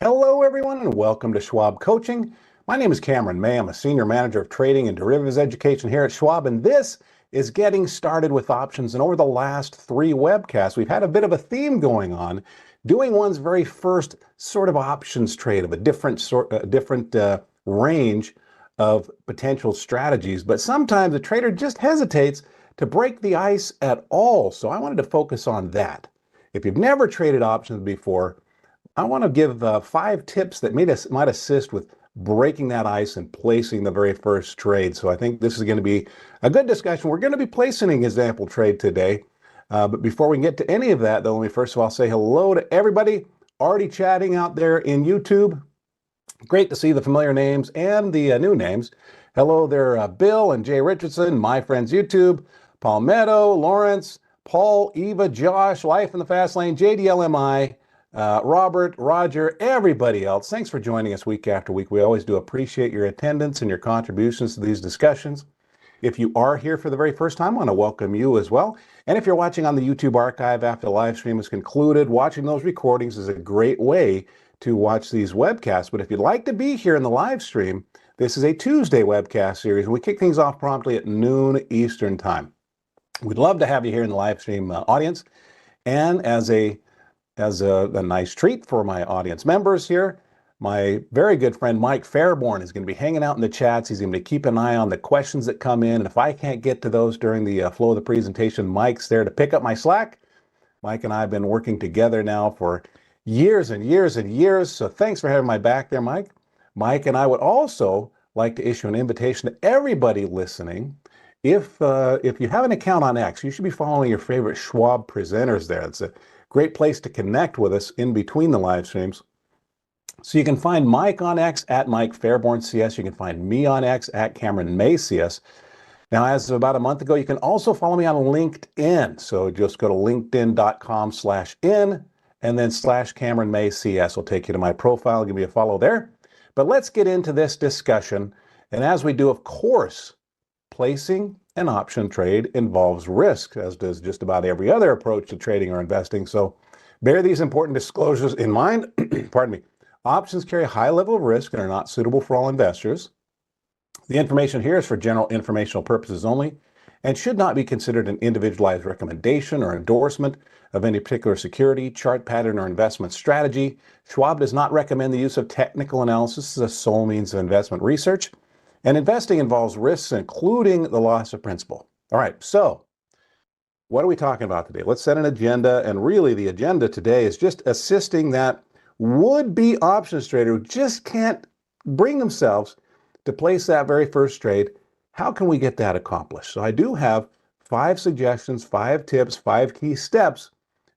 Hello, everyone, and welcome to Schwab Coaching. My name is Cameron May. I'm a Senior Manager of Trading and Derivatives Education here at Schwab, and this is Getting Started with Options. And over the last 3 webcasts, we've had a bit of a theme going on, doing one's very first sort of options trade of a different range of potential strategies. But sometimes a trader just hesitates to break the ice at all. So I wanted to focus on that. If you've never traded options before, I want to give 5 tips that might assist with breaking that ice and placing the very first trade. So I think this is going to be a good discussion. We're going to be placing an example trade today. But before we get to any of that, though, let me first of all say hello to everybody already chatting out there in YouTube. Great to see the familiar names and the new names. Hello there, Bill and Jay Richardson, my friends YouTube, Palmetto, Lawrence, Paul, Eva, Josh, Life in the Fast Lane, JDLMI, Robert, Roger, everybody else. Thanks for joining us week after week. We always do appreciate your attendance and your contributions to these discussions. If you are here for the very first time, I want to welcome you as well. And if you're watching on the YouTube archive after the live stream is concluded, watching those recordings is a great way to watch these webcasts. But if you'd like to be here in the live stream, this is a Tuesday webcast series. We kick things off promptly at noon Eastern time. We'd love to have you here in the live stream audience. And as a nice treat for my audience members here, my very good friend Mike Fairborn is going to be hanging out in the chats. He's going to be keeping an eye on the questions that come in. And if I can't get to those during the flow of the presentation, Mike's there to pick up my slack. Mike and I have been working together now for years and years and years. So thanks for having my back there, Mike. Mike and I would also like to issue an invitation to everybody listening. If you have an account on X, you should be following your favorite Schwab presenters there. It's a great place to connect with us in between the live streams. So you can find Mike on X at Mike Fairborn CS. You can find me on X at Cameron May CS. Now, as of about a month ago, you can also follow me on LinkedIn. So just go to linkedin.com/in and then /Cameron May CS will take you to my profile. Give me a follow there. But let's get into this discussion. And as we do, of course, placing an option trade involves risk, as does just about every other approach to trading or investing. So bear these important disclosures in mind. Pardon me. Options carry a high level of risk and are not suitable for all investors. The information here is for general informational purposes only and should not be considered an individualized recommendation or endorsement of any particular security, chart pattern, or investment strategy. Schwab does not recommend the use of technical analysis as a sole means of investment research. And investing involves risks, including the loss of principal. All right, so what are we talking about today? Let's set an agenda. And really, the agenda today is just assisting that would-be options trader who just can't bring themselves to place that very first trade. How can we get that accomplished? So I do have 5 suggestions, 5 tips, 5 key steps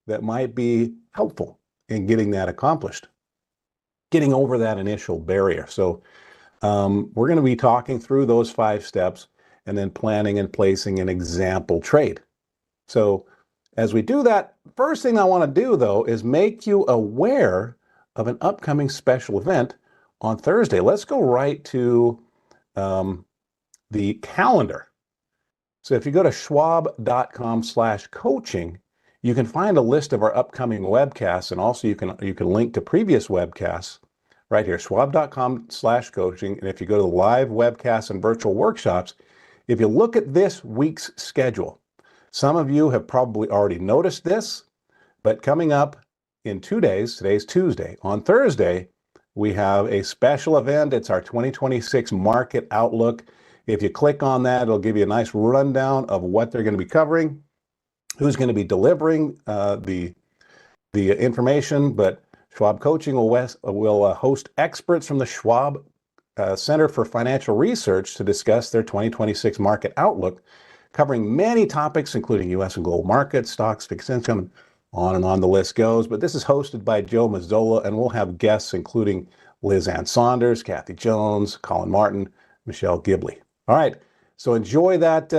that might be helpful in getting that accomplished, getting over that initial barrier. So we're going to be talking through those 5 steps and then planning and placing an example trade. So as we do that, first thing I want to do, though, is make you aware of an upcoming special event on Thursday. Let's go right to the calendar. So if you go to schwab.com/coaching, you can find a list of our upcoming webcasts, and also you can link to previous webcasts right here, schwab.com/coaching. And if you go to the live webcasts and virtual workshops, if you look at this week's schedule, some of you have probably already noticed this, but coming up in 2 days, today's Tuesday, on Thursday, we have a special event. It's our 2026 Market Outlook. If you click on that, it'll give you a nice rundown of what they're going to be covering, who's going to be delivering the information. But Schwab Coaching will host experts from the Schwab Center for Financial Research to discuss their 2026 Market Outlook, covering many topics, including U.S. and global markets, stocks, fixed income, on and on the list goes. But this is hosted by Joe Mazzola, and we'll have guests including Liz Ann Saunders, Kathy Jones, Colin Martin, Michelle Gibley. All right, so enjoy that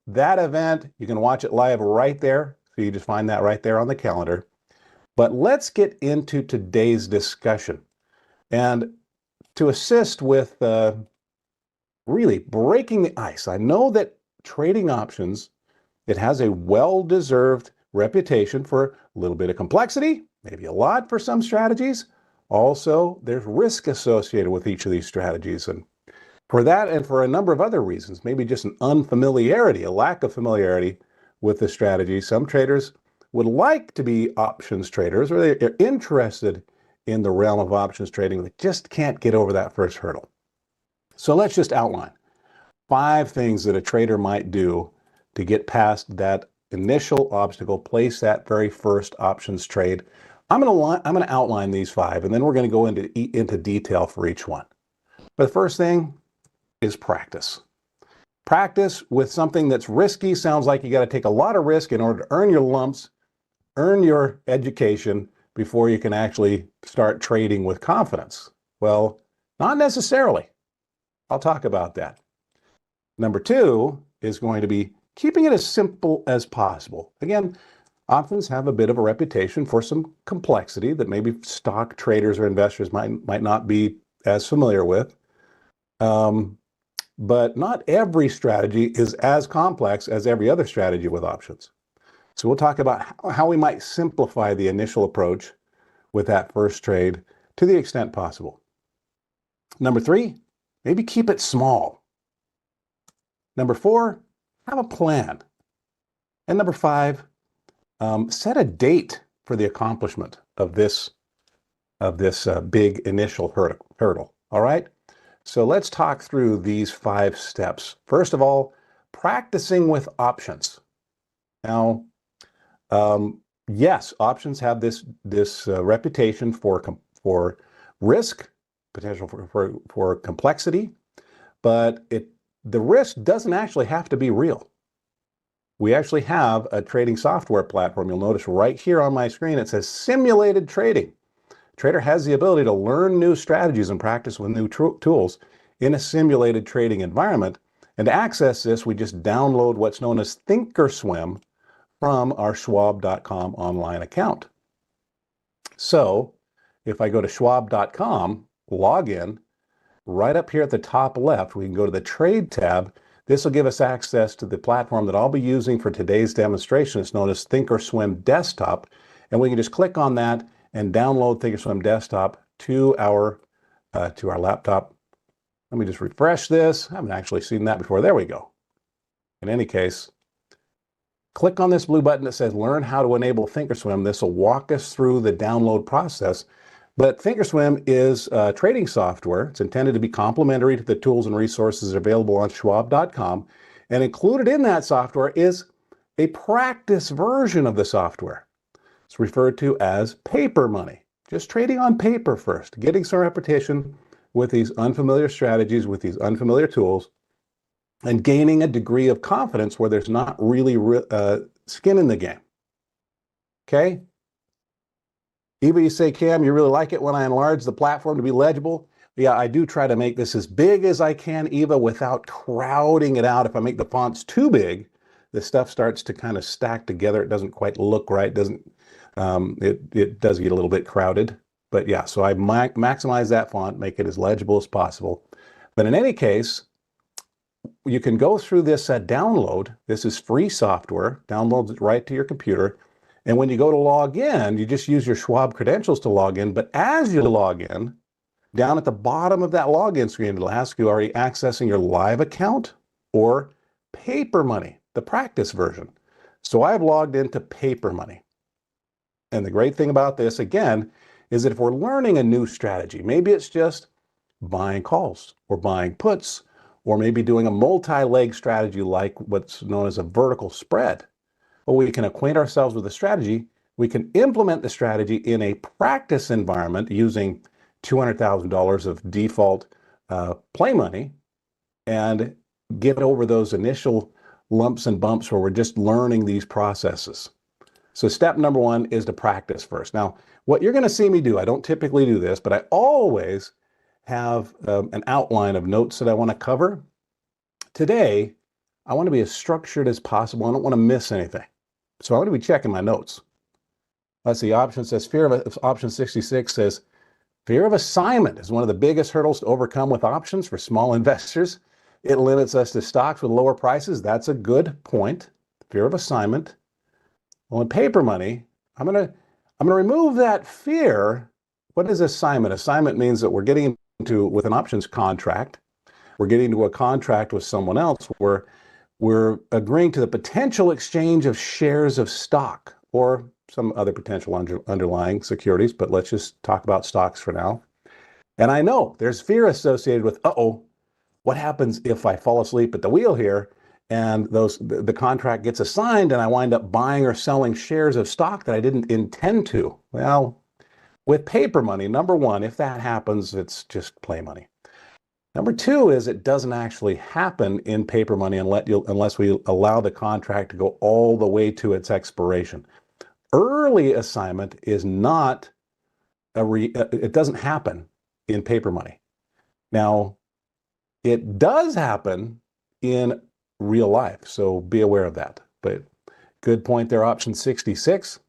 event. You can watch it live right there. So you just find that right there on the calendar. But let's get into today's discussion. And to assist with really breaking the ice, I know that trading options, it has a well-deserved reputation for a little bit of complexity, maybe a lot for some strategies, Also, there's risk associated with each of these strategies. And for that and for a number of other reasons, maybe just an unfamiliarity, a lack of familiarity with the strategy, some traders would like to be options traders, or they're interested in the realm of options trading, they just can't get over that first hurdle. So let's just outline 5 things that a trader might do to get past that initial obstacle, place that very first options trade. I'm going to outline these 5, and then we're going to go into detail for each one. But the first thing is practice. Practice with something that's risky. Sounds like you got to take a lot of risk in order to earn your lumps, earn your education before you can actually start trading with confidence. Well, not necessarily. I'll talk about that. Number 2 is going to be keeping it as simple as possible. Again, options have a bit of a reputation for some complexity that maybe stock traders or investors might not be as familiar with. But not every strategy is as complex as every other strategy with options. So we'll talk about how we might simplify the initial approach with that first trade to the extent possible. Number 3, maybe keep it small. Number 4, have a plan. And number 5, set a date for the accomplishment of this big initial hurdle. All right. So let's talk through these 5 steps. First of all, practicing with options. Now, yes, options have this reputation for risk, potential for complexity, but the risk doesn't actually have to be real. We actually have a trading software platform. You'll notice right here on my screen it says simulated trading. Trader has the ability to learn new strategies and practice with new tools in a simulated trading environment. And to access this, we just download what's known as Thinkorswim from our Schwab.com online account. So if I go to Schwab.com, log in, right up here at the top left, we can go to the Trade tab. This will give us access to the platform that I'll be using for today's demonstration. It's known as Thinkorswim Desktop. And we can just click on that and download Thinkorswim Desktop to our laptop. Let me just refresh this. I haven't actually seen that before. There we go. In any case, click on this blue button that says Learn how to enable Thinkorswim. This will walk us through the download process. But Thinkorswim is trading software. It's intended to be complementary to the tools and resources available on Schwab.com. And included in that software is a practice version of the software. It's referred to as paper money. Just trading on paper first, getting some repetition with these unfamiliar strategies, with these unfamiliar tools, and gaining a degree of confidence where there's not really skin in the game. Okay? Eva, you say, Cam, you really like it when I enlarge the platform to be legible? Yeah, I do try to make this as big as I can, Eva, without crowding it out. If I make the fonts too big, the stuff starts to kind of stack together. It doesn't quite look right. It does get a little bit crowded. But yeah, so I maximize that font, make it as legible as possible. But in any case, you can go through this download. This is free software, downloads it right to your computer. And when you go to log in, you just use your Schwab credentials to log in. But as you log in, down at the bottom of that login screen, it'll ask you, are you accessing your live account or paper money, the practice version? So I've logged into paper money. And the great thing about this, again, is that if we're learning a new strategy, maybe it's just buying calls or buying puts, or maybe doing a multi-leg strategy like what's known as a vertical spread. But we can acquaint ourselves with the strategy. We can implement the strategy in a practice environment using $200,000 of default play money and get over those initial lumps and bumps where we're just learning these processes. So step number 1 is to practice first. Now, what you're going to see me do, I don't typically do this, but I always have an outline of notes that I want to cover. Today, I want to be as structured as possible. I don't want to miss anything. So I'm going to be checking my notes. Let's see, option 66 says, fear of assignment is one of the biggest hurdles to overcome with options for small investors. It limits us to stocks with lower prices. That's a good point. Fear of assignment. Well, in paper money, I'm going to remove that fear what is assignment? Assignment means that we're getting into, with an options contract, we're getting into a contract with someone else where we're agreeing to the potential exchange of shares of stock or some other potential underlying securities, but let's just talk about stocks for now. And I know there's fear associated with, uh-oh, what happens if I fall asleep at the wheel here and the contract gets assigned and I wind up buying or selling shares of stock that I didn't intend to? Well, with paper money, number one, if that happens, it's just play money. Number two is it doesn't actually happen in paper money unless we allow the contract to go all the way to its expiration. Early assignment is not it doesn't happen in paper money. Now, it does happen in real life, so be aware of that. But good point there, option 66.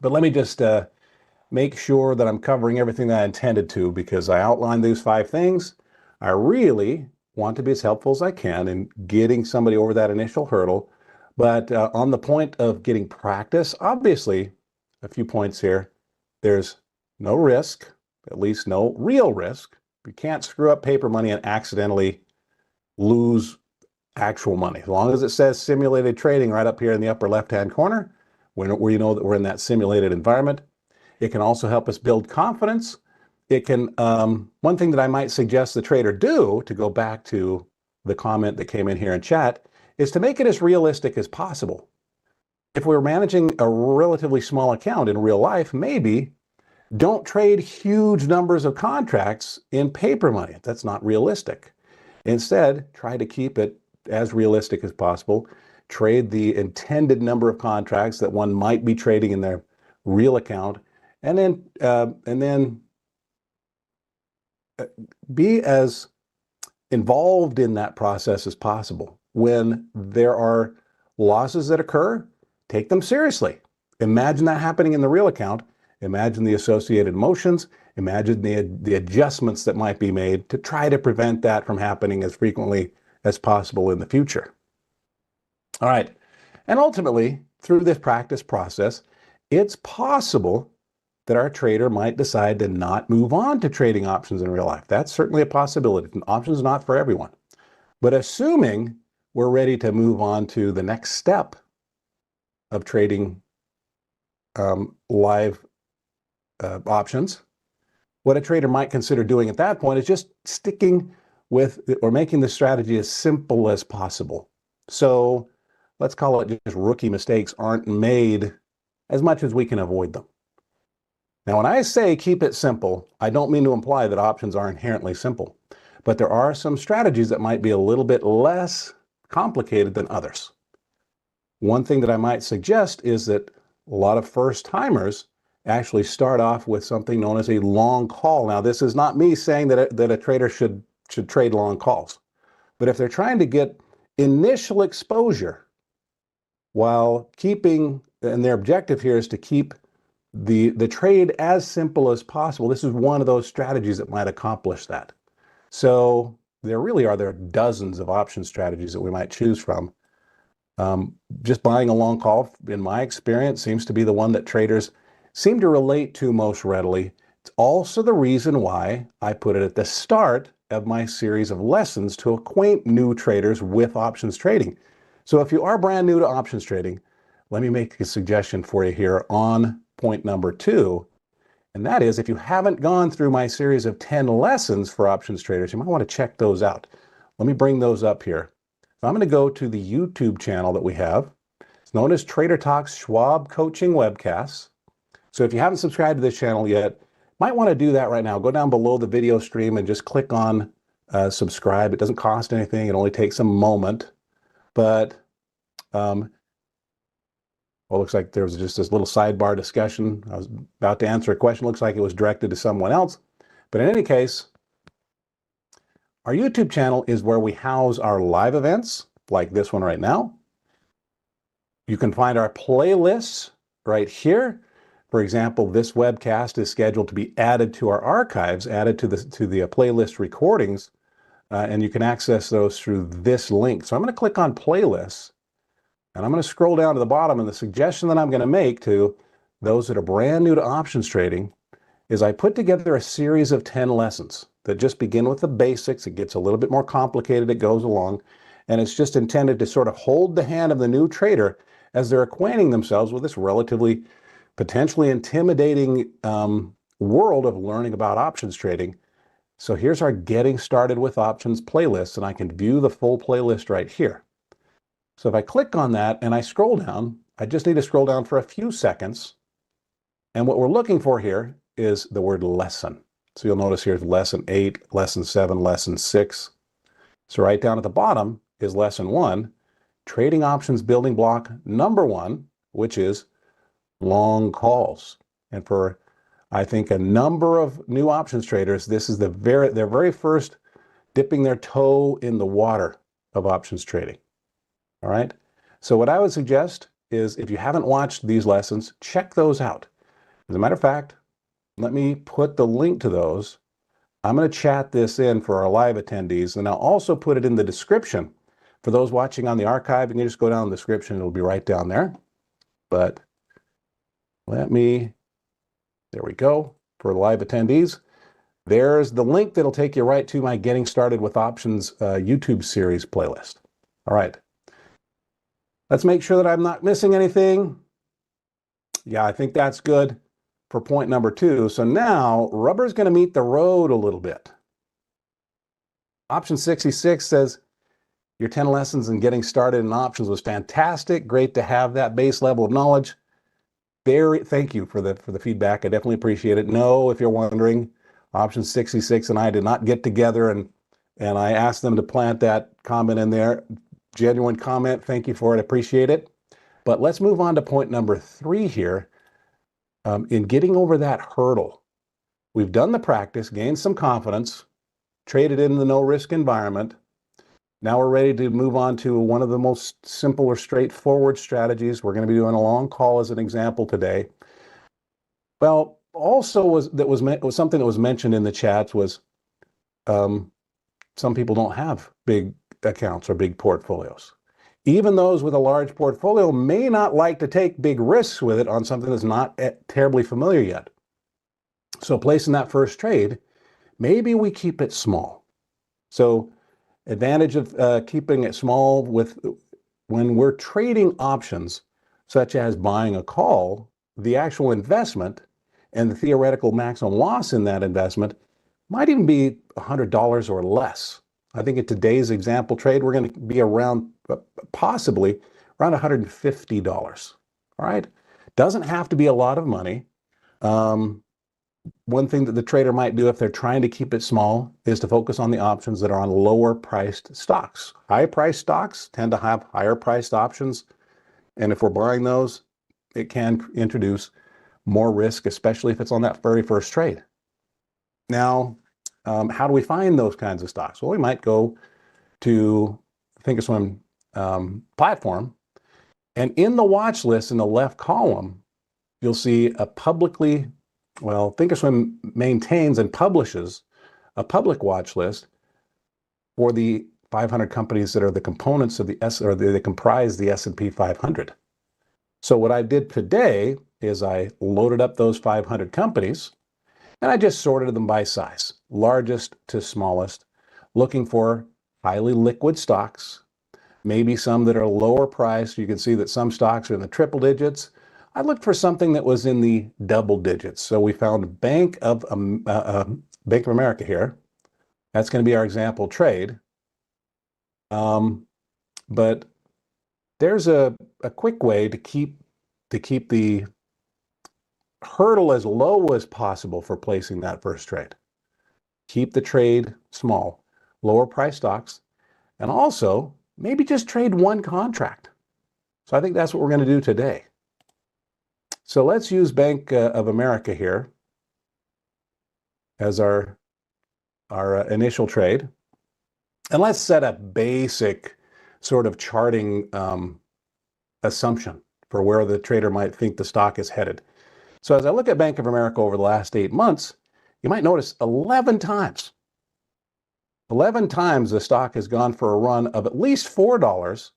But let me just make sure that I'm covering everything that I intended to, because I outlined these 5 things. I really want to be as helpful as I can in getting somebody over that initial hurdle. But on the point of getting practice, obviously, a few points here. There's no risk, at least no real risk. You can't screw up paper money and accidentally lose actual money. As long as it says simulated trading right up here in the upper left-hand corner, where you know that we're in that simulated environment. It can also help us build confidence. It can, one thing that I might suggest the trader do, to go back to the comment that came in here in chat, is to make it as realistic as possible. If we're managing a relatively small account in real life, maybe don't trade huge numbers of contracts in paper money. That's not realistic. Instead, try to keep it as realistic as possible. Trade the intended number of contracts that one might be trading in their real account, and then be as involved in that process as possible. When there are losses that occur, take them seriously. Imagine that happening in the real account. Imagine the associated emotions. Imagine the adjustments that might be made to try to prevent that from happening as frequently as possible in the future. All right. And ultimately, through this practice process, it's possible that our trader might decide to not move on to trading options in real life. That's certainly a possibility. Options are not for everyone. But assuming we're ready to move on to the next step of trading live options, what a trader might consider doing at that point is just sticking with or making the strategy as simple as possible. So let's call it just rookie mistakes aren't made as much as we can avoid them. Now, when I say keep it simple, I don't mean to imply that options are inherently simple, but there are some strategies that might be a little bit less complicated than others. One thing that I might suggest is that a lot of first-timers actually start off with something known as a long call. Now, this is not me saying that a trader should trade long calls, but if they're trying to get initial exposure while keeping, and their objective here is to keep the trade as simple as possible, this is one of those strategies that might accomplish that. So there are dozens of option strategies that we might choose from. Just buying a long call, in my experience, seems to be the one that traders seem to relate to most readily. It's also the reason why I put it at the start of my series of lessons to acquaint new traders with options trading. So if you are brand new to options trading, let me make a suggestion for you here on point number 2. And that is, if you haven't gone through my series of 10 lessons for options traders, you might want to check those out. Let me bring those up here. So I'm going to go to the YouTube channel that we have. It's known as Trader Talks Schwab Coaching Webcasts. So if you haven't subscribed to this channel yet, might want to do that right now. Go down below the video stream and just click on subscribe. It doesn't cost anything. It only takes a moment. But well, looks like there was just this little sidebar discussion. I was about to answer a question. Looks like it was directed to someone else. But in any case, our YouTube channel is where we house our live events, like this one right now. You can find our playlists right here. For example, this webcast is scheduled to be added to our archives, added to the playlist recordings, and you can access those through this link. So I'm going to click on playlists. And I'm going to scroll down to the bottom, and the suggestion that I'm going to make to those that are brand new to options trading is I put together a series of 10 lessons that just begin with the basics. It gets a little bit more complicated, it goes along, and it's just intended to sort of hold the hand of the new trader as they're acquainting themselves with this relatively potentially intimidating world of learning about options trading. So here's our Getting Started with Options playlist, and I can view the full playlist right here. So if I click on that and I scroll down, I just need to scroll down for a few seconds. And what we're looking for here is the word lesson. So you'll notice here's lesson 8, lesson 7, lesson 6. So right down at the bottom is lesson 1, trading options building block number 1, which is long calls. And for, I think, a number of new options traders, this is their very first dipping their toe in the water of options trading. All right. So what I would suggest is, if you haven't watched these lessons, check those out. As a matter of fact, let me put the link to those. I'm going to chat this in for our live attendees, and I'll also put it in the description. For those watching on the archive, you can just go down the description. It'll be right down there. But there we go. For live attendees, there's the link that'll take you right to my Getting Started with Options YouTube series playlist. All right. Let's make sure that I'm not missing anything. Yeah, I think that's good for point number 2. So now rubber's going to meet the road a little bit. Option 66 says, your 10 lessons in getting started in options was fantastic. Great to have that base level of knowledge. Thank you for the feedback. I definitely appreciate it. No, if you're wondering, Option 66 and I did not get together and I asked them to plant that comment in there. Genuine comment. Thank you for it. Appreciate it. But let's move on to point number 3 here. In getting over that hurdle, we've done the practice, gained some confidence, traded in the no risk environment. Now we're ready to move on to one of the most simple or straightforward strategies. We're going to be doing a long call as an example today. Well, also was something that was mentioned in the chats was some people don't have big accounts or big portfolios. Even those with a large portfolio may not like to take big risks with it on something that's not terribly familiar yet. So placing that first trade, maybe we keep it small. So advantage of keeping it small when we're trading options, such as buying a call, the actual investment and the theoretical maximum loss in that investment might even be $100 or less. I think in today's example trade, we're going to be around possibly around $150. All right. Doesn't have to be a lot of money. One thing that the trader might do if they're trying to keep it small is to focus on the options that are on lower priced stocks. High priced stocks tend to have higher priced options. And if we're buying those, it can introduce more risk, especially if it's on that very first trade. Now, how do we find those kinds of stocks? Well, we might go to Thinkorswim platform, and in the watch list in the left column, you'll see a Thinkorswim maintains and publishes a public watch list for the 500 companies that are the components of they comprise the S&P 500. So what I did today is I loaded up those 500 companies and I just sorted them by size, largest to smallest, looking for highly liquid stocks, maybe some that are lower priced. You can see that some stocks are in the triple digits. I looked for something that was in the double digits. So we found Bank of America here. That's going to be our example trade. But there's a quick way to keep the hurdle as low as possible for placing that first trade. Keep the trade small, lower price stocks, and also maybe just trade one contract. So I think that's what we're going to do today. So let's use Bank of America here as our initial trade. And let's set a basic sort of charting assumption for where the trader might think the stock is headed. So as I look at Bank of America over the last 8 months, you might notice 11 times the stock has gone for a run of at least $4,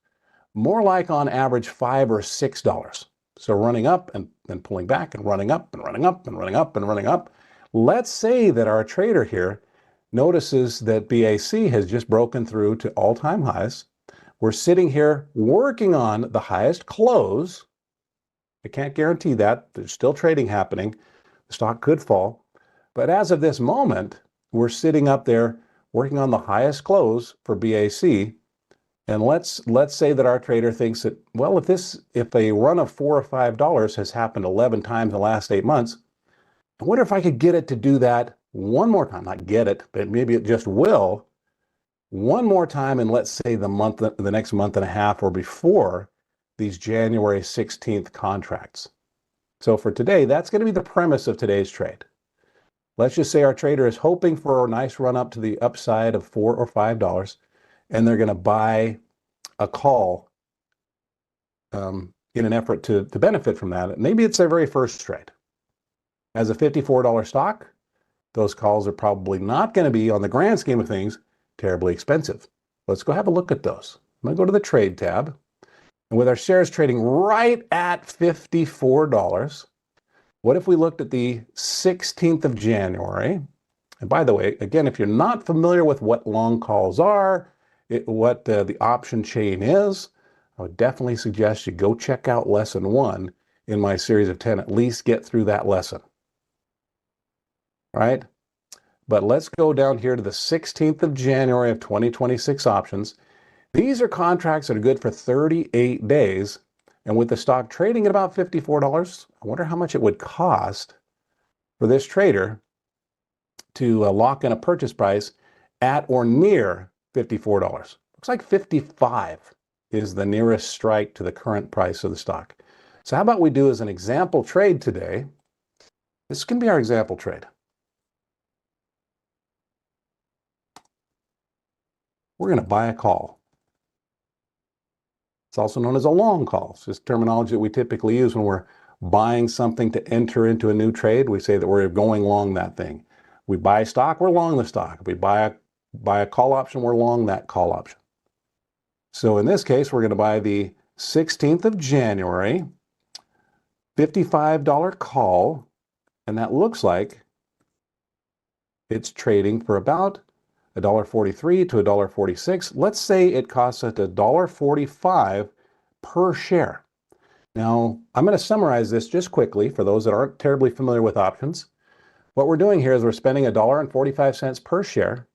more like on average $5 or $6. So running up and then pulling back and running up and running up and running up and running up, Let's say that our trader here notices that BAC has just broken through to all-time highs. We're sitting here working on the highest close. I can't guarantee that. There's still trading happening. The stock could fall. But as of this moment, we're sitting up there working on the highest close for BAC. And let's say that our trader thinks that, well, if a run of $4 or $5 has happened 11 times in the last 8 months, I wonder if I could get it to do that one more time. Not get it, but maybe it just will. One more time in, let's say, the next month and a half or before these January 16th contracts. So for today, that's going to be the premise of today's trade. Let's just say our trader is hoping for a nice run up to the upside of $4 or $5, and they're going to buy a call in an effort to benefit from that. Maybe it's their very first trade. As a $54 stock, those calls are probably not going to be, on the grand scheme of things, terribly expensive. Let's go have a look at those. I'm going to go to the Trade tab. And with our shares trading right at $54, what if we looked at the 16th of January? And by the way, again, if you're not familiar with what long calls are, what the option chain is, I would definitely suggest you go check out lesson 1 in my series of 10. At least get through that lesson. All right? But let's go down here to the 16th of January of 2026 options. These are contracts that are good for 38 days. And with the stock trading at about $54, I wonder how much it would cost for this trader to lock in a purchase price at or near $54. Looks like 55 is the nearest strike to the current price of the stock. So how about we do as an example trade today? This can be our example trade. We're going to buy a call. It's also known as a long call. It's just terminology that we typically use when we're buying something to enter into a new trade. We say that we're going long that thing. We buy stock, we're long the stock. If we buy a call option, we're long that call option. So in this case, we're going to buy the 16th of January, $55 call, and that looks like it's trading for about $1.43 to $1.46. Let's say it costs us $1.45 per share. Now, I'm going to summarize this just quickly for those that aren't terribly familiar with options. What we're doing here is we're spending $1.45 per share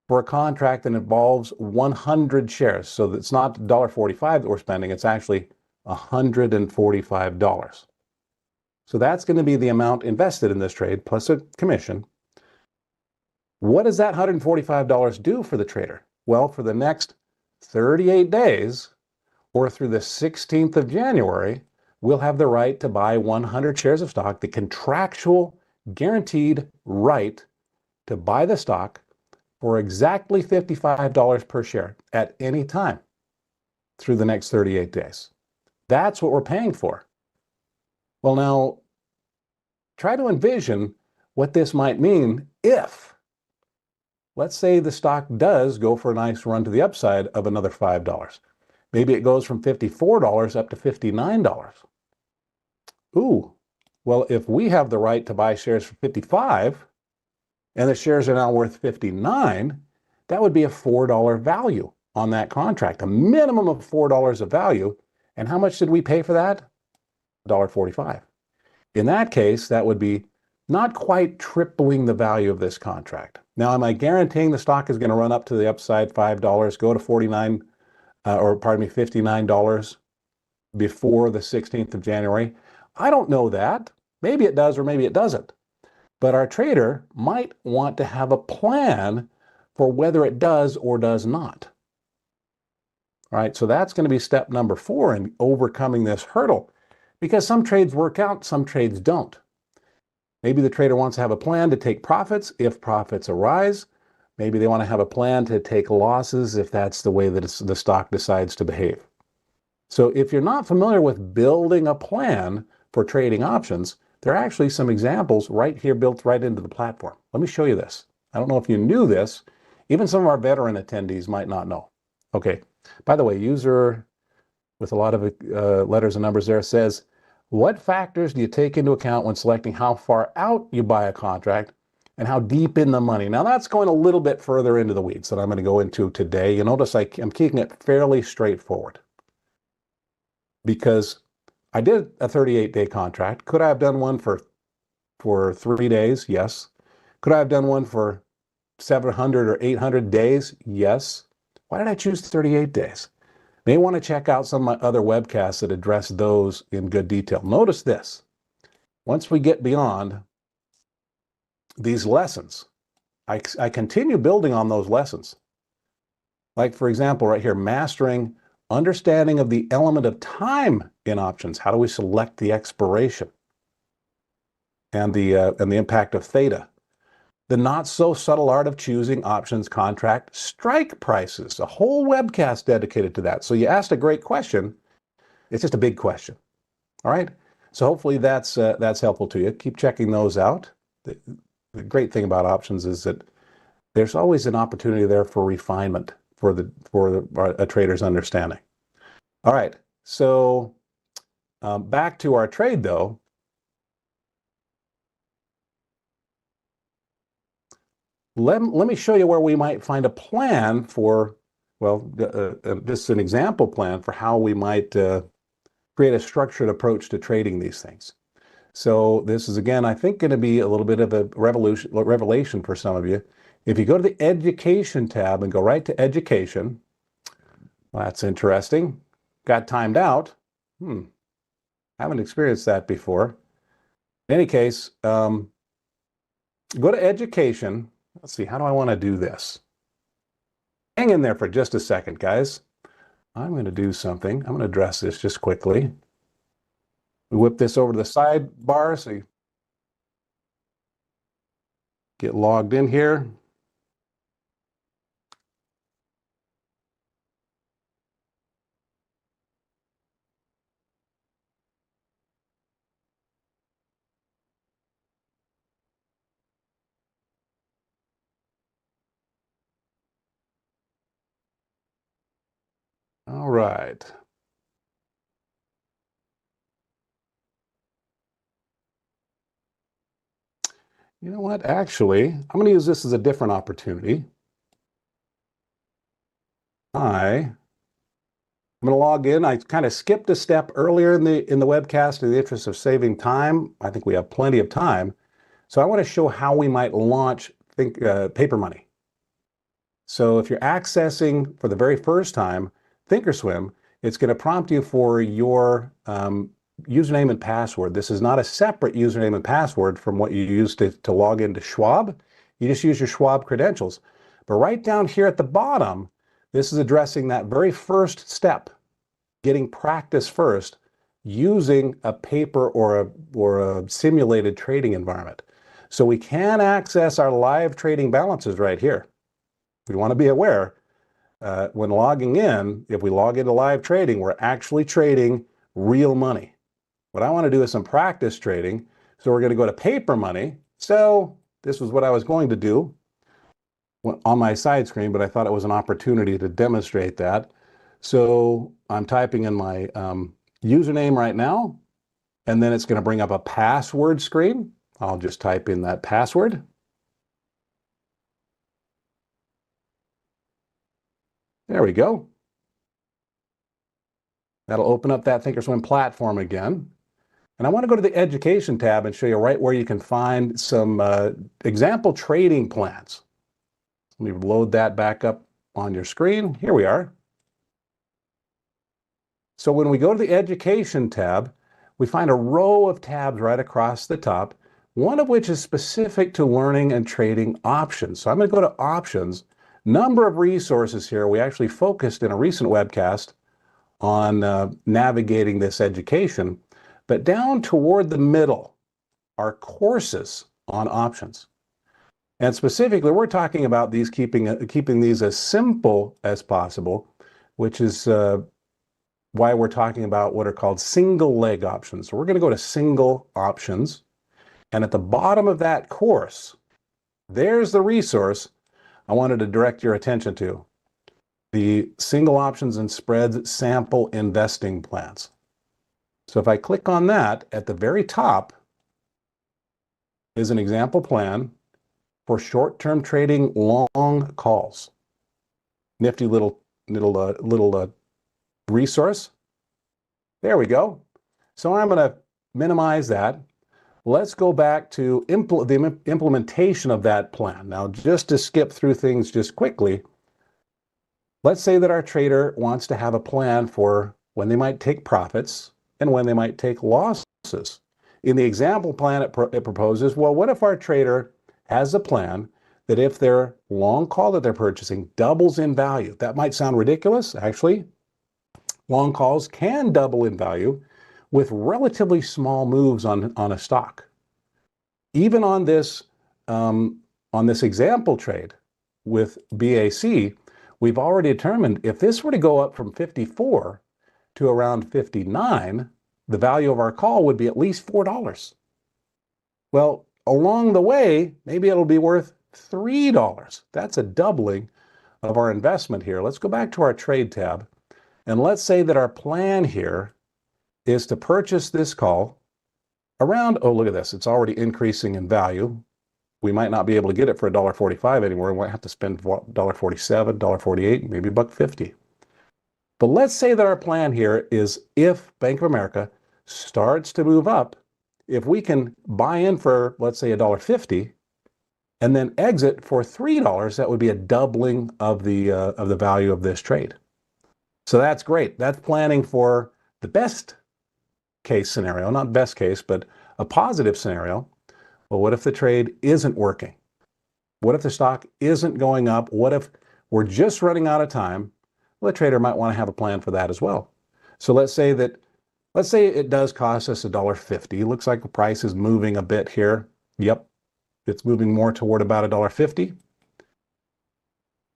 for a contract that involves 100 shares. So it's not $1.45 that we're spending, it's actually $145. So that's going to be the amount invested in this trade plus a commission. What does that $145 do for the trader? Well, for the next 38 days, or through the 16th of January, we'll have the right to buy 100 shares of stock, the contractual guaranteed right to buy the stock for exactly $55 per share at any time through the next 38 days. That's what we're paying for. Well, now, try to envision what this might mean if, let's say the stock does go for a nice run to the upside of another $5. Maybe it goes from $54 up to $59. Ooh, well, if we have the right to buy shares for $55 and the shares are now worth $59, that would be a $4 value on that contract, a minimum of $4 of value. And how much did we pay for that? $1.45. In that case, that would be not quite tripling the value of this contract. Now, am I guaranteeing the stock is going to run up to the upside $5, go to $59 before the 16th of January? I don't know that. Maybe it does or maybe it doesn't. But our trader might want to have a plan for whether it does or does not. All right, so that's going to be step number 4 in overcoming this hurdle, because some trades work out, some trades don't. Maybe the trader wants to have a plan to take profits if profits arise. Maybe they want to have a plan to take losses if that's the way that the stock decides to behave. So if you're not familiar with building a plan for trading options, there are actually some examples right here built right into the platform. Let me show you this. I don't know if you knew this. Even some of our veteran attendees might not know. Okay, by the way, user with a lot of letters and numbers there says, What factors do you take into account when selecting how far out you buy a contract and how deep in the money? Now, that's going a little bit further into the weeds that I'm going to go into today. You notice I'm keeping it fairly straightforward because I did a 38-day contract. Could I have done one for 3 days? Yes. Could I have done one for 700 or 800 days? Yes. Why did I choose 38 days? May want to check out some of my other webcasts that address those in good detail. Notice this. Once we get beyond these lessons, I continue building on those lessons. Like, for example, right here, mastering understanding of the element of time in options. How do we select the expiration? And the impact of theta. The not so subtle art of choosing options contract strike prices, a whole webcast dedicated to that. So you asked a great question. It's just a big question. All right. So hopefully that's helpful to you. Keep checking those out. The great thing about options is that there's always an opportunity there for refinement for a trader's understanding. All right. So back to our trade though. Let me show you where we might find a plan for, well, this is an example plan for how we might create a structured approach to trading these things. So this is, again, I think going to be a little bit of a revelation for some of you. If you go to the Education tab and go right to Education, well, that's interesting. Got timed out. Haven't experienced that before. In any case, go to Education. Let's see, how do I want to do this? Hang in there for just a second, guys. I'm going to do something. I'm going to address this just quickly. We whip this over to the sidebar so you get logged in here. All right. You know what? Actually, I'm going to use this as a different opportunity. I'm going to log in. I kind of skipped a step earlier in the webcast in the interest of saving time. I think we have plenty of time. So I want to show how we might launch Paper Money. So if you're accessing for the very first time Thinkorswim, it's going to prompt you for your username and password. This is not a separate username and password from what you use to log into Schwab. You just use your Schwab credentials. But right down here at the bottom, this is addressing that very first step, getting practice first using a paper or a simulated trading environment. So we can access our live trading balances right here. We want to be aware when logging in, if we log into live trading, we're actually trading real money. What I want to do is some practice trading. So we're going to go to Paper Money. So this was what I was going to do on my side screen, but I thought it was an opportunity to demonstrate that. So I'm typing in my username right now, and then it's going to bring up a password screen. I'll just type in that password. There we go. That'll open up that Thinkorswim platform again. And I want to go to the Education tab and show you right where you can find some example trading plans. Let me load that back up on your screen. Here we are. So when we go to the Education tab, we find a row of tabs right across the top, one of which is specific to learning and trading options. So I'm going to go to Options. Number of resources here. We actually focused in a recent webcast on navigating this education. But down toward the middle are courses on options. And specifically, we're talking about these keeping these as simple as possible, which is why we're talking about what are called single leg options. So we're going to go to single options. And at the bottom of that course, there's the resource I wanted to direct your attention to. The single options and spreads sample investing plans. So if I click on that, at the very top is an example plan for short-term trading long calls. Nifty little resource. There we go. So I'm going to minimize that. Let's go back to the implementation of that plan. Now, just to skip through things just quickly, let's say that our trader wants to have a plan for when they might take profits and when they might take losses. In the example plan, it proposes, well, what if our trader has a plan that if their long call that they're purchasing doubles in value? That might sound ridiculous. Actually, long calls can double in value with relatively small moves on a stock. Even on this example trade with BAC, we've already determined if this were to go up from 54 to around 59, the value of our call would be at least $4. Well, along the way, maybe it'll be worth $3. That's a doubling of our investment here. Let's go back to our trade tab, and let's say that our plan here is to purchase this call around, oh, look at this, it's already increasing in value. We might not be able to get it for $1.45 anymore. We might have to spend $1.47, $1.48, maybe $1.50. But let's say that our plan here is if Bank of America starts to move up, if we can buy in for, let's say, $1.50 and then exit for $3, that would be a doubling of the value of this trade. So that's great. That's planning for the best case scenario, not best case, but a positive scenario. Well, what if the trade isn't working? What if the stock isn't going up? What if we're just running out of time? Well, the trader might want to have a plan for that as well. So let's say it does cost us $1.50. Looks like the price is moving a bit here. Yep, it's moving more toward about $1.50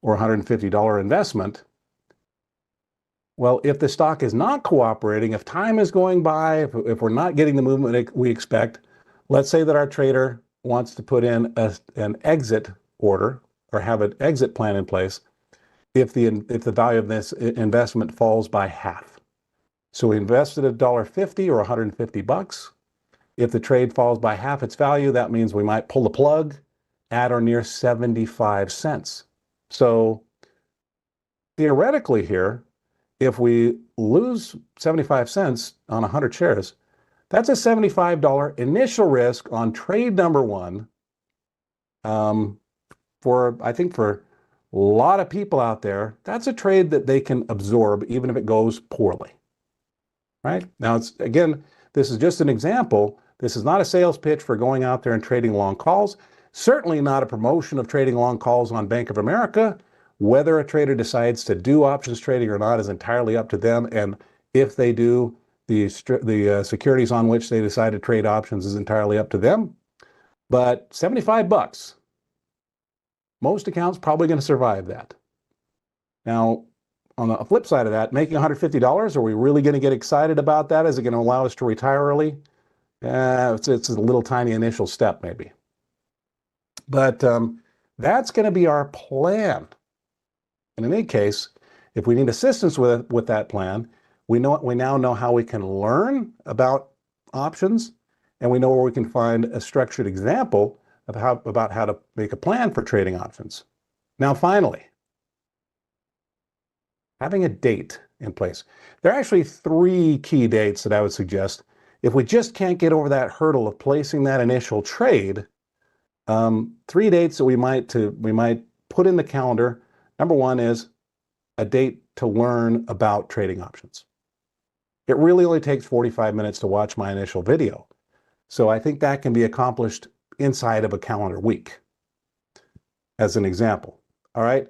or $150 investment. Well, if the stock is not cooperating, if time is going by, if we're not getting the movement we expect, let's say that our trader wants to put in an exit order or have an exit plan in place if the value of this investment falls by half. So we invested $1.50 or $150. If the trade falls by half its value, that means we might pull the plug at or near 75 cents. So theoretically here, if we lose 75 cents on 100 shares, that's a $75 initial risk on trade number one. I think for a lot of people out there, that's a trade that they can absorb even if it goes poorly. Right? Now, again, this is just an example. This is not a sales pitch for going out there and trading long calls. Certainly not a promotion of trading long calls on Bank of America. Whether a trader decides to do options trading or not is entirely up to them. And if they do, the securities on which they decide to trade options is entirely up to them. But $75, most accounts probably going to survive that. Now, on the flip side of that, making $150, are we really going to get excited about that? Is it going to allow us to retire early? It's a little tiny initial step maybe. But that's going to be our plan. And in any case, if we need assistance with that plan, we now know how we can learn about options, and we know where we can find a structured example of about how to make a plan for trading options. Now, finally, having a date in place. There are actually 3 key dates that I would suggest. If we just can't get over that hurdle of placing that initial trade, 3 dates that we might put in the calendar. Number 1 is a date to learn about trading options. It really only takes 45 minutes to watch my initial video. So I think that can be accomplished inside of a calendar week, as an example. All right.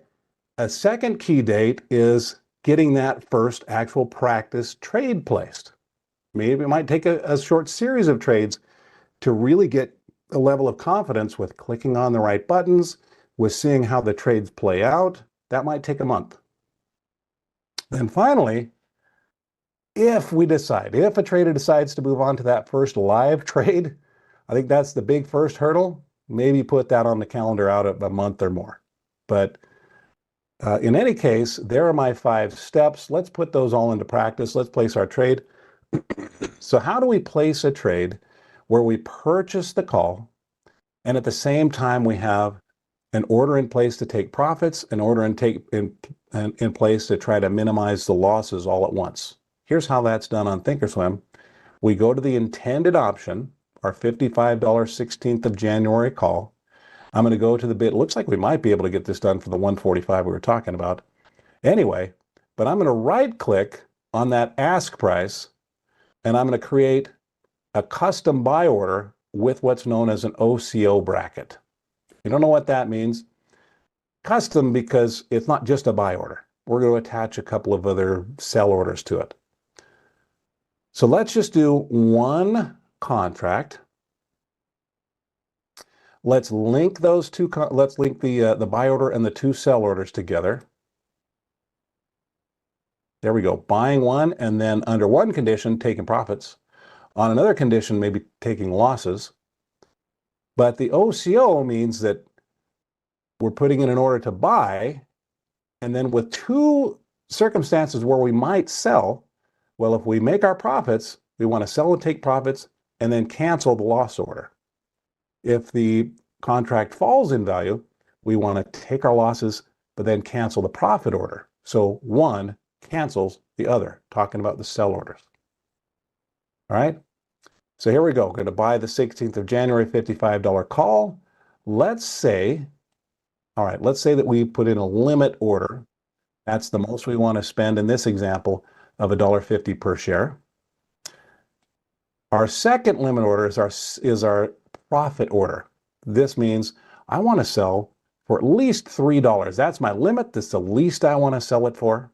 A second key date is getting that first actual practice trade placed. Maybe it might take a short series of trades to really get a level of confidence with clicking on the right buttons, with seeing how the trades play out. That might take a month. Then finally, if a trader decides to move on to that first live trade, I think that's the big first hurdle. Maybe put that on the calendar out a month or more. But in any case, there are my 5 steps. Let's put those all into practice. Let's place our trade. So how do we place a trade where we purchase the call and at the same time we have an order in place to take profits, an order in place to try to minimize the losses all at once? Here's how that's done on Thinkorswim. We go to the intended option, our $55 16th of January call. I'm going to go to the bid. It looks like we might be able to get this done for the 145 we were talking about. Anyway, but I'm going to right click on that ask price and I'm going to create a custom buy order with what's known as an OCO bracket. You don't know what that means? Custom because it's not just a buy order. We're going to attach a couple of other sell orders to it. So let's just do one contract. Let's link those two. Let's link the buy order and the two sell orders together. There we go. Buying one and then under one condition taking profits. On another condition, maybe taking losses. But the OCO means that we're putting in an order to buy, and then with two circumstances where we might sell. Well, if we make our profits, we want to sell and take profits and then cancel the loss order. If the contract falls in value, we want to take our losses, but then cancel the profit order. So one cancels the other, talking about the sell orders. All right. So here we go. We're going to buy the 16th of January $55 call. Let's say, all right, let's say that we put in a limit order. That's the most we want to spend in this example of $1.50 per share. Our second limit order is our profit order. This means I want to sell for at least $3. That's my limit. That's the least I want to sell it for,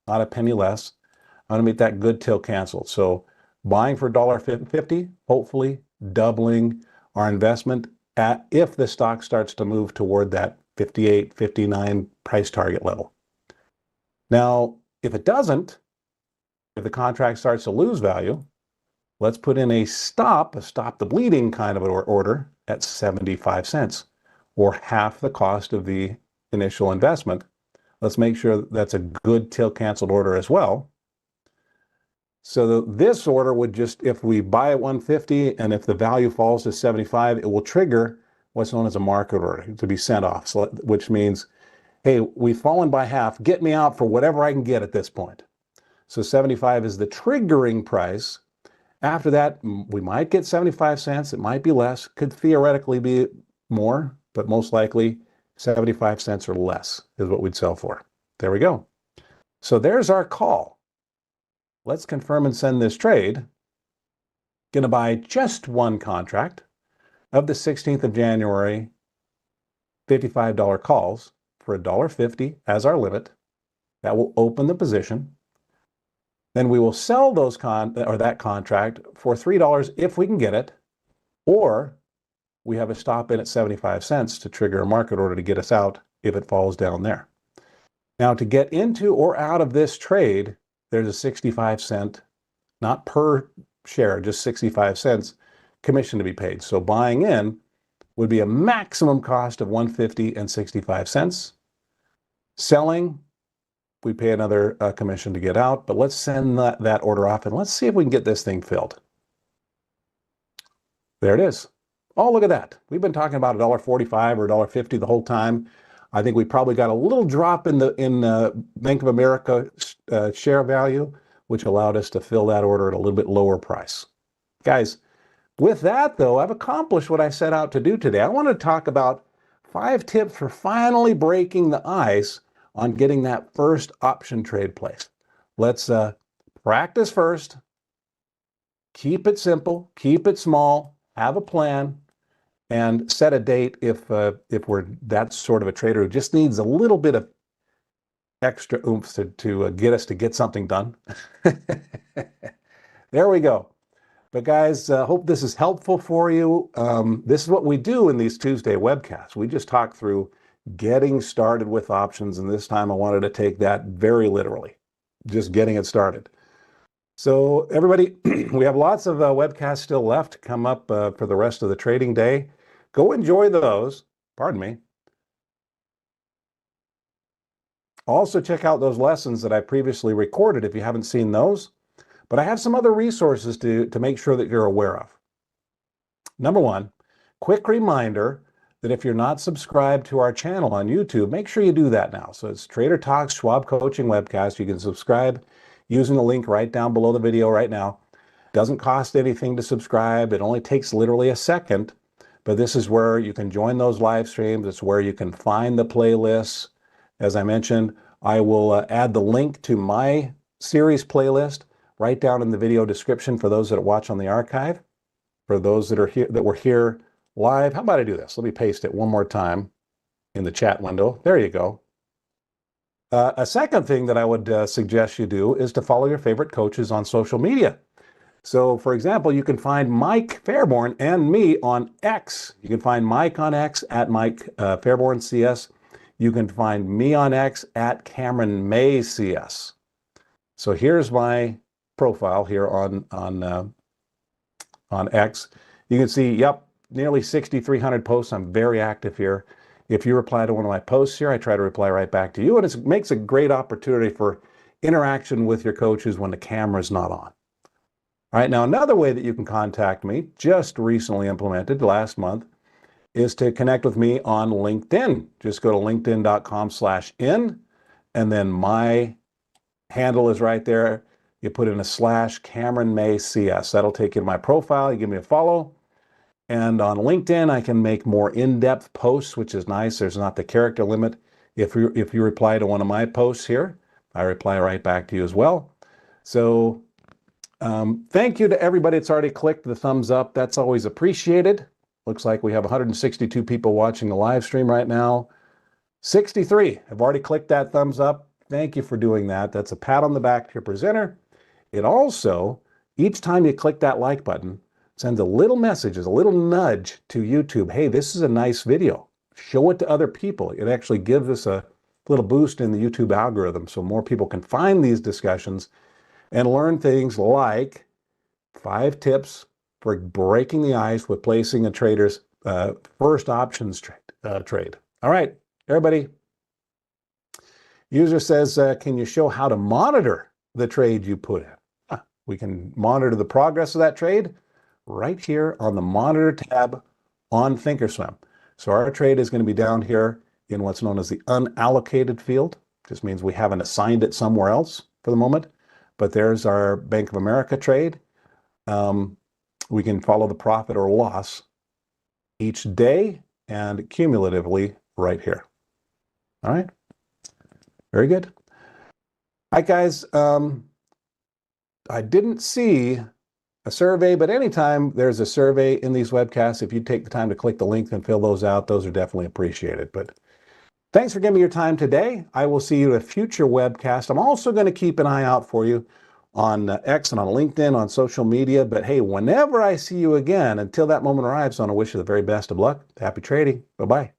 not a penny less. I want to make that good till canceled. So buying for $1.50, hopefully doubling our investment if the stock starts to move toward that 58, 59 price target level. Now, if it doesn't, if the contract starts to lose value, let's put in a stop the bleeding kind of an order at 75 cents, or half the cost of the initial investment. Let's make sure that's a good till canceled order as well. So this order would just, if we buy at 150 and if the value falls to 75, it will trigger what's known as a market order to be sent off, so, which means, hey, we've fallen by half, get me out for whatever I can get at this point. So 75 is the triggering price. After that, we might get 75 cents. It might be less, could theoretically be more, but most likely 75 cents or less is what we'd sell for. There we go. So there's our call. Let's confirm and send this trade. Going to buy just one contract of the 16th of January, $55 calls for $1.50 as our limit. That will open the position. Then we will sell that contract for $3 if we can get it, or we have a stop in at 75 cents to trigger a market order to get us out if it falls down there. Now, to get into or out of this trade, there's a 65 cent, not per share, just 65 cents commission to be paid. So buying in would be a maximum cost of $1.50 and 65 cents. Selling, we pay another commission to get out, but let's send that order off and let's see if we can get this thing filled. There it is. Oh, look at that. We've been talking about $1.45 or $1.50 the whole time. I think we probably got a little drop in Bank of America share value, which allowed us to fill that order at a little bit lower price. Guys, with that though, I've accomplished what I set out to do today. I want to talk about 5 tips for finally breaking the ice on getting that first option trade placed. Let's practice first. Keep it simple, keep it small, have a plan, and set a date if we're that sort of a trader who just needs a little bit of extra oomph to get us to get something done. There we go. But guys, hope this is helpful for you. This is what we do in these Tuesday webcasts. We just talk through getting started with options, and this time I wanted to take that very literally, just getting it started. So everybody, we have lots of webcasts still left to come up for the rest of the trading day. Go enjoy those. Pardon me. Also check out those lessons that I previously recorded if you haven't seen those. But I have some other resources to make sure that you're aware of. Number one, quick reminder that if you're not subscribed to our channel on YouTube, make sure you do that now. So it's Trader Talks Schwab Coaching Webcast. You can subscribe using the link right down below the video right now. Doesn't cost anything to subscribe. It only takes literally a second. But this is where you can join those live streams. It's where you can find the playlists. As I mentioned, I will add the link to my series playlist right down in the video description for those that watch on the archive. For those that are here, that were here live, how about I do this? Let me paste it one more time in the chat window. There you go. A second thing that I would suggest you do is to follow your favorite coaches on social media. So, for example, you can find Mike Fairborn and me on X. You can find Mike on X at Mike Fairborn CS. You can find me on X at Cameron May CS. So here's my profile here on X. You can see, yep, nearly 6,300 posts. I'm very active here. If you reply to one of my posts here, I try to reply right back to you, and it makes a great opportunity for interaction with your coaches when the camera's not on. All right, now another way that you can contact me, just recently implemented last month, is to connect with me on LinkedIn. Just go to linkedin.com/in, and then my handle is right there. You put in a / Cameron May CS. That'll take you to my profile. You give me a follow. And on LinkedIn, I can make more in-depth posts, which is nice. There's not the character limit. If you reply to one of my posts here, I reply right back to you as well. So thank you to everybody that's already clicked the thumbs up. That's always appreciated. Looks like we have 162 people watching the live stream right now. 63 have already clicked that thumbs up. Thank you for doing that. That's a pat on the back to your presenter. It also, each time you click that like button, sends a little message, a little nudge to YouTube. Hey, this is a nice video. Show it to other people. It actually gives us a little boost in the YouTube algorithm so more people can find these discussions and learn things like 5 tips for breaking the ice with placing a trader's first options trade. All right, everybody. User says, can you show how to monitor the trade you put in? We can monitor the progress of that trade right here on the Monitor tab on Thinkorswim. So our trade is going to be down here in what's known as the unallocated field. Just means we haven't assigned it somewhere else for the moment. But there's our Bank of America trade. We can follow the profit or loss each day and cumulatively right here. All right. Very good. All right, guys. I didn't see a survey, but anytime there's a survey in these webcasts, if you take the time to click the link and fill those out, those are definitely appreciated. But thanks for giving me your time today. I will see you at a future webcast. I'm also going to keep an eye out for you on X and on LinkedIn, on social media. But hey, whenever I see you again, until that moment arrives, I want to wish you the very best of luck. Happy trading. Bye-bye.